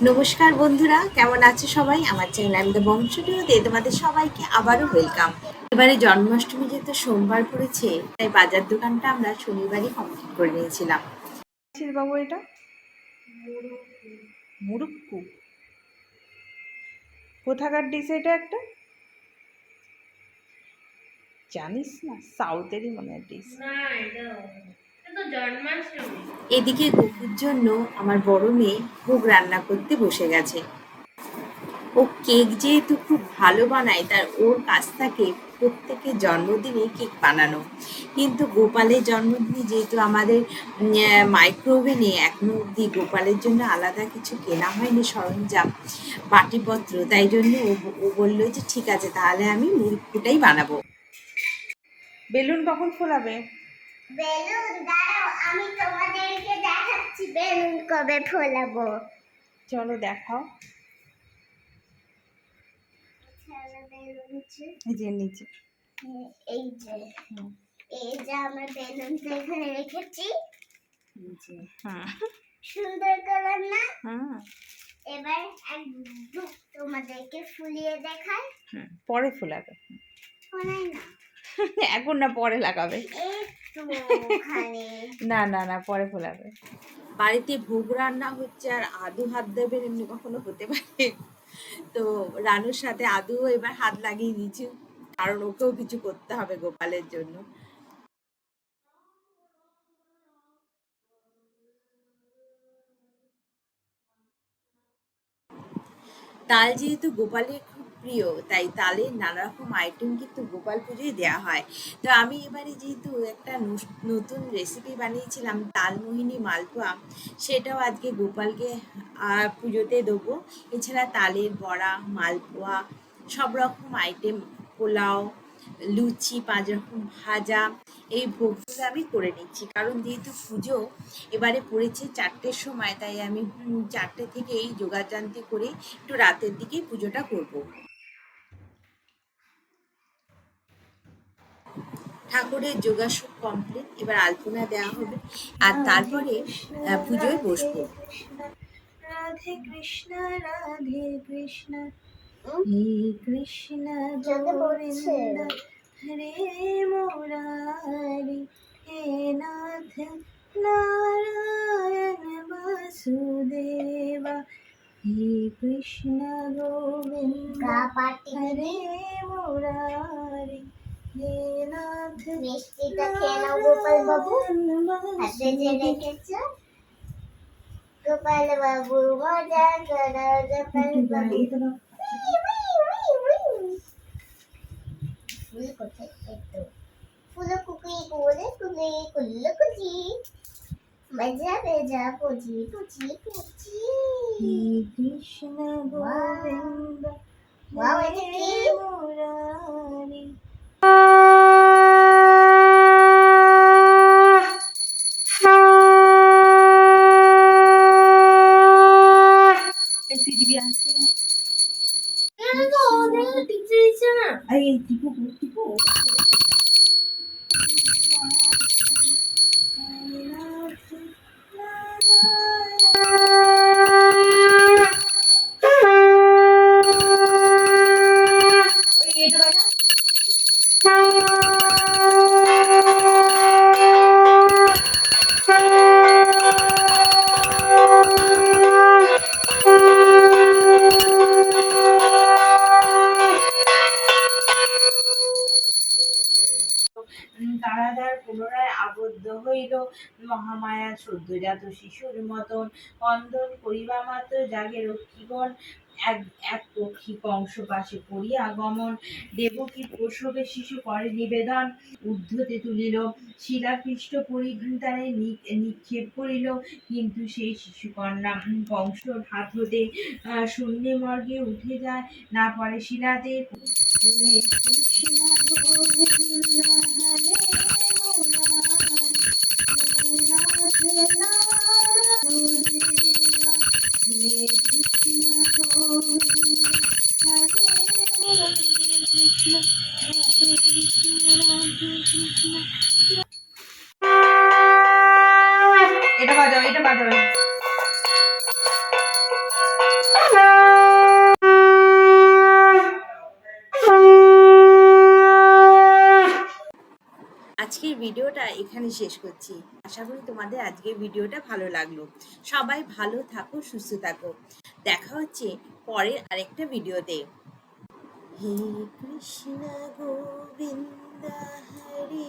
নমস্কার বন্ধুরা, কেমন আছে সবাই? আমার চ্যানেল আমি দ্য বংশটিতে তোমাদের সবাইকে আবারও ওয়েলকাম। এবারে জন্মাষ্টমী যেহেতু সোমবার পড়েছে, তাই বাজার দোকানটা আমরা শনিবারই কমপ্লিট করে নিয়েছিলাম। বাবু এটা মুরুক্কু কোথাকার ডিশ? এটা একটা জানিস না, সাউথেরই মনে হয় ডিশ। এদিকে গপুর জন্য আমার বড় মেয়ে ভোগ রান্না করতে বসে গেছে। ও কেক যেহেতু খুব ভালো বানায়, তার ওর কাছ থেকে প্রত্যেকের জন্মদিনে কেক বানানো। কিন্তু গোপালের জন্মদিনে যেহেতু আমাদের মাইক্রোওভেনে এখনো অবধি গোপালের জন্য আলাদা কিছু কেনা হয়নি সরঞ্জাম, বাটিপত্র, তাই জন্য ও বললো যে ঠিক আছে, তাহলে আমি মুরব্বুটাই বানাবো। বেলুন কখন ফোলাবে? বেলুন দাঁড়াও, আমি তোমাদেরকে দেখাচ্ছি বেলুন কবে ফোলাবো। চলো দেখাও। এই যে নিচে, এই যে আমার বেলুনটা এখানে রেখেছি। সুন্দর কালার না? এবার একটু তোমাদেরকে ফুলিয়ে দেখাই। পরে ফোলাবে, ফোলাই না এখন না, পরে লাগাবে। না না না, পরে ফোলাবে। বাড়িতে ভোগ রান্না হচ্ছে আর আদু হাত দেবেন এমনি কখনো হতে পারে? তো রানুর সাথে আদুও এবার হাত লাগিয়ে দিয়েছি, কারণ ওকেও কিছু করতে হবে গোপালের জন্য। তাল যেহেতু গোপালের খুব প্রিয়, তাই তালের নানা রকম আইটেম কিন্তু গোপাল পুজোয় দেওয়া হয়। তো আমি এবারে যেহেতু একটা নতুন রেসিপি বানিয়েছিলাম তালমোহিনী মালপোয়া, সেটাও আজকে গোপালকে পুজোতে দেবো। এছাড়া তালের বড়া, মালপোয়া, সব রকম আইটেম, পোলাও, লুচি, 5 রকম ভাজা, এই ভোগগুলো আমি করে নিচ্ছি। কারণ যেহেতু পুজো এবারে পড়েছে 4টের সময়, তাই আমি 4টে থেকে এই যোগাযান্তি করে একটু রাতের দিকে পুজোটা করব। ঠাকুরের যোগাসন কমপ্লিট, এবার আলপনা দেওয়া হবে আর তারপরে পুজোয় বসবো। রাধে কৃষ্ণ রাধে কৃষ্ণ, হে কৃষ্ণ গোবিন্দ হরে মুরারি, হে নাথ নারায়ণ বাসুদেবা, হে কৃষ্ণ গোবিন্দ হরে মুরারি, হে নাথ। মিষ্টিটা খেয়ে নাও গোপাল বাবু, হাতে যে রেখেছো। গোপাল বাবু মজা করো, গোপাল বাবু। ফুল কোথায়? একটু ফুলো কুকি কোলে কুলে কুল্লো কুচি, মজা বেজা পুজি পুজি পুজি। হে কৃষ্ণ গোবিন্দ ওয়াও, এটা কি? মুরারি। এই টিপু টিপু তারাদার পুনরায় আবদ্ধ হইল মহামায়া সদ্যজাত শিশুর মতন, কন্দন করিবা মাত্র জাগে রক্ষীগণ, এক এক পক্ষী কংস পাশে করিয়া আগমন, দেবকী প্রসবে শিশু করে নিবেদন, ঊর্ধ্বতে তুলিল শিলাপৃষ্ঠ পরিধানে নিক্ষেপ করিল, কিন্তু সেই শিশুকন্যা কংসর হাত হতে শূন্য মর্গে উঠে যায়, না পারে শিলাতে। কৃষ্ণ গোবিন্দ হরে এটা বাজাও, এটা বাজাও। আজকের ভিডিওটা এখানে শেষ করছি। আশা করি তোমাদের আজকের ভিডিওটা ভালো লাগলো। সবাই ভালো থাকো, সুস্থ থাকো। দেখা হচ্ছে পরের আরেকটা ভিডিওতে। হে কৃষ্ণ গোবিন্দ হরে